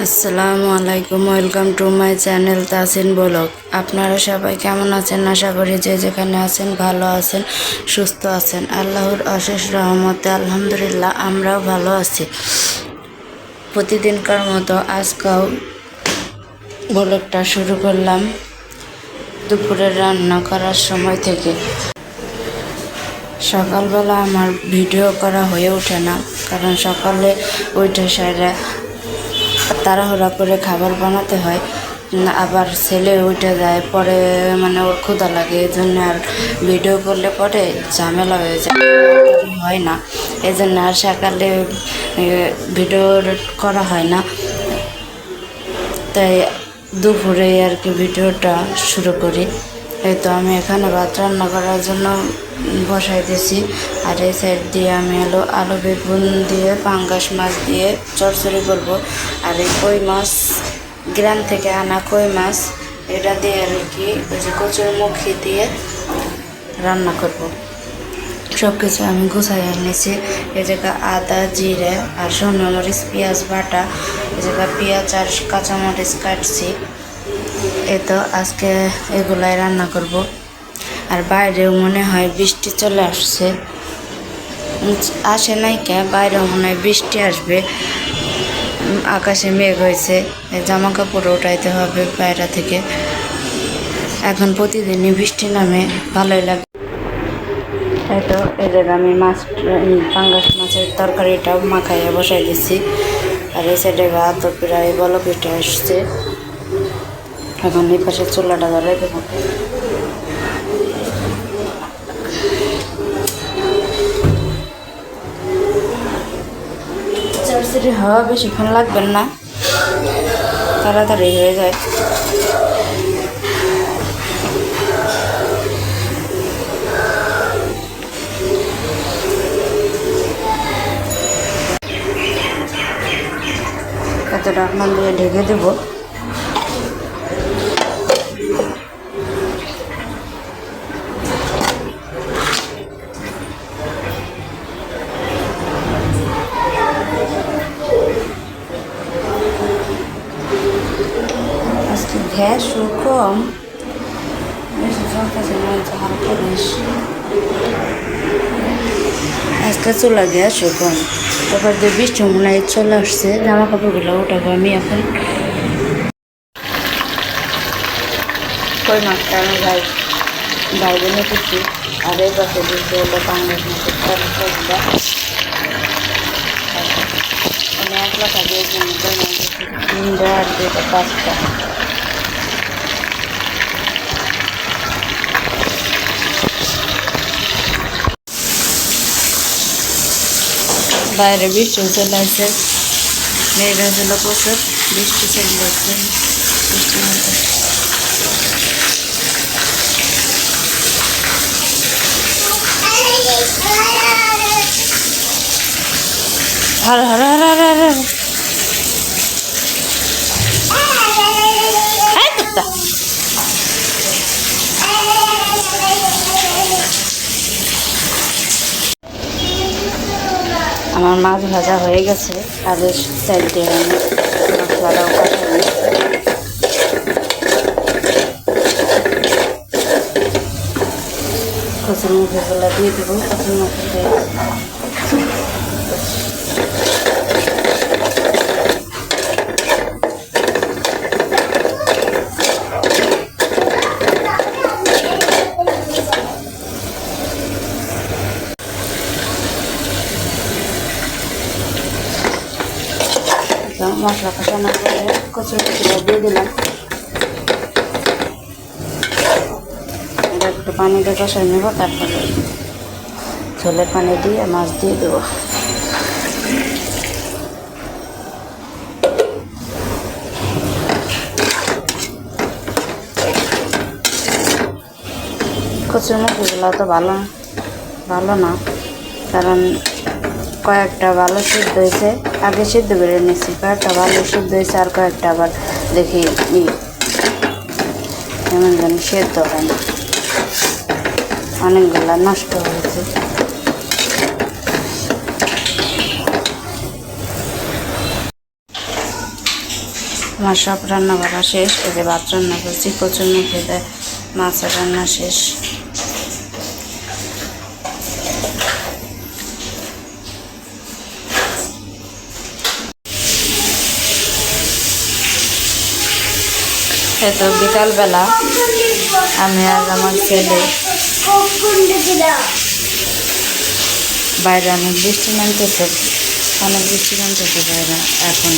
আসসালামু আলাইকুম, welcome to my channel Tasin blog. আপনারা সবাই কেমন আছেন? আশা করি যে যেখানে আছেন ভালো আছেন, সুস্থ আছেন। আল্লাহর অশেষ রহমতে আলহামদুলিল্লাহ আমরাও ভালো আছি। প্রতিদিনকার মতো আজকেও ব্লগটা শুরু করলাম দুপুরের রান্না করার সময় থেকে। সকালবেলা আমার ভিডিও করা হয়ে ওঠে না, কারণ সকালে উঠে সারা তাড়াহুড়া করে খাবার বানাতে হয়, আবার ছেলে উঠে যায়, পরে ওর ক্ষুধা লাগে, এই জন্য আর ভিডিও করলে পরে ঝামেলা হয়ে যায়, হয় না। এই জন্য আর সকালে ভিডিও করা হয় না, তাই দুপুরে আর কি ভিডিওটা শুরু করি। এই তো আমি এখানে ভাত রান্না করার জন্য বসাই দিয়েছি, আর এই সাইড দিয়ে আমি আলু বেগুন দিয়ে পাঙ্গাস মাছ দিয়ে চচ্চড়ি করব। আর এই কই মাছ, গ্রাম থেকে আনা কই মাছ, এটা দিয়ে আর কি ওই যে কচুরমুখী দিয়ে রান্না করব। সব কিছু আমি গুছাই এনেছি। এই জায়গা আদা, জিরে আর শুকনো মরিচ, পেঁয়াজ বাটা, এই জায়গা পেঁয়াজ আর কাঁচামরিচ কাটছি। এই তো আজকে এগুলাই রান্না করব। আর বাইরেও মনে হয় বৃষ্টি চলে আসছে, আসে নাই কে, বাইরেও মনে হয় বৃষ্টি আসবে। আকাশে মেঘ হয়েছে, জামা কাপড় উঠাইতে হবে বাইরে থেকে। এখন প্রতিদিনই বৃষ্টি নামে, ভালোই লাগে। তাই তো এই জায়গায় আমি পাঙ্গাস মাছের তরকারিটাও মাখাইয়া বসাই দিচ্ছি। আর এই সাইডে ভাত প্রায় বলকিটা আসছে। এখন এই পাশে চুলাটা ধরাই দেবো। চচ্চড়ি হওয়া বেশিক্ষণ লাগবেন না, তাড়াতাড়ি হয়ে যায়। এত ঢাকনা দিয়ে ঢেকে দেবো। আজকে গ্যাসও কম, আজকে চুলা গ্যাসও কম। তারপর যে বৃষ্টি মনে হয় চলে আসছে, জামা কাপড়গুলো উঠাবো আমি এখন। কই মাছটা আমি বাইরে নিতেছি, আর এই পাশে দিতে হলো পাঙ্গাস মাছের তরকারিটা। আমি 1 লাখ দিয়ে জন্য 3টা আর 2টা 5টা। বাইরে বৃষ্টি চলে আসছে, মেঘ হয়েছিল প্রচুর, বৃষ্টি চলে আসছে। বৃষ্টি হরে হরে হরে হরে হরে আমার মাছ ভাজা হয়ে গেছে, আর সাইড দিয়ে আমি মশলাটাও কষাই। কচুরমুখিগুলো দিয়ে দেবো। কচুরমুখি মশলা কষানোর পরে কচুরমুখিটা দিয়ে দিলাম। এটা একটু পানি দিয়ে কষাই নেব, তারপরে ঝোলের পানি দিয়ে মাছ দিয়ে দেবো। কচুরমুখিগুলো তো ভালো না, কারণ কয়েকটা ভালো সিদ্ধ হয়েছে, আগে সিদ্ধ করে নিচ্ছি, কয়েকটা ভালো সিদ্ধ হয়েছে, আর কয়েকটা আবার দেখি কেমন যেন সেদ্ধ হয় না, অনেকগুলা নষ্ট হয়েছে। আমার সব রান্না করা শেষ। এই যে ভাত রান্না করছি, কচুর মুখে দেয়, মাছের রান্না শেষ। এই তো বিকালবেলা আমি আর আমার ছেলে বাইরে অনেক বৃষ্টি নামতেছে, বাইরে। এখন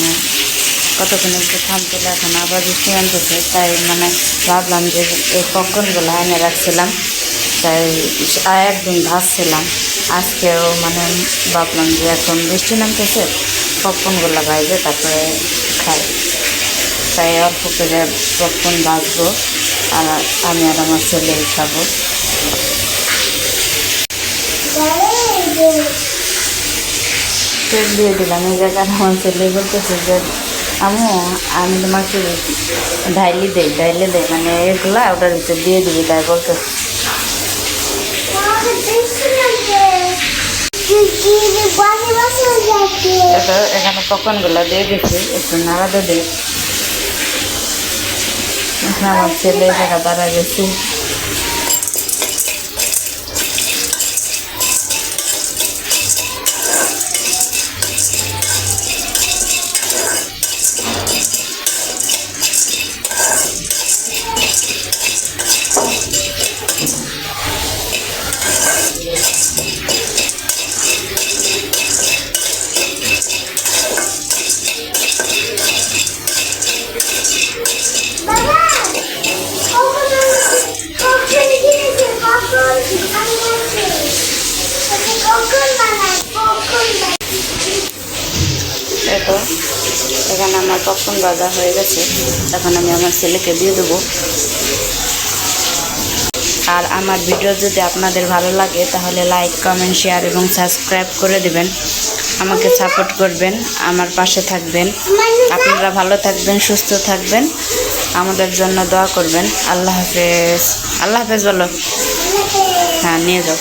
কতক্ষণ একটু থামছিল, এখন আবার বৃষ্টি নামতেছে। তাই মানে ভাবলাম যে এই পপকর্নগুলো এনে রাখছিলাম, তাই একদিন ভাজছিলাম, আজকেও মানে ভাবলাম যে এখন বৃষ্টি নামতেছে, পপকর্নগুলো বাইরে তারপরে খাই। তাই অল্প করে পপকর্ন ভাজবো, আর আমি আর আমার ছেলেই খাবো। তেল দিয়ে দিলাম। এই জায়গায় আমার ছেলে বলতেছে যে আমি তোমাকে ঢাইলি দেই মানে এগুলা ওটার ভিতরে দিয়ে দিবি, তাই বলতেছে। এখানে পকনগুলো দিয়ে দিচ্ছি, একটু নাড়াতে দিই। আমার ছেলে জায়গা দাঁড়া গেছি। তো এখানে আমার পপকর্ন ভাজা হয়ে গেছে, এখন আমি আমার ছেলেকে দিয়ে দেবো। আর আমার ভিডিও যদি আপনাদের ভালো লাগে তাহলে লাইক, কমেন্ট, শেয়ার এবং সাবস্ক্রাইব করে দেবেন। আমাকে সাপোর্ট করবেন, আমার পাশে থাকবেন। আপনারা ভালো থাকবেন, সুস্থ থাকবেন, আমাদের জন্য দোয়া করবেন। আল্লাহ হাফেজ। আল্লাহ হাফেজ বলো। হ্যাঁ, নিয়ে যাও।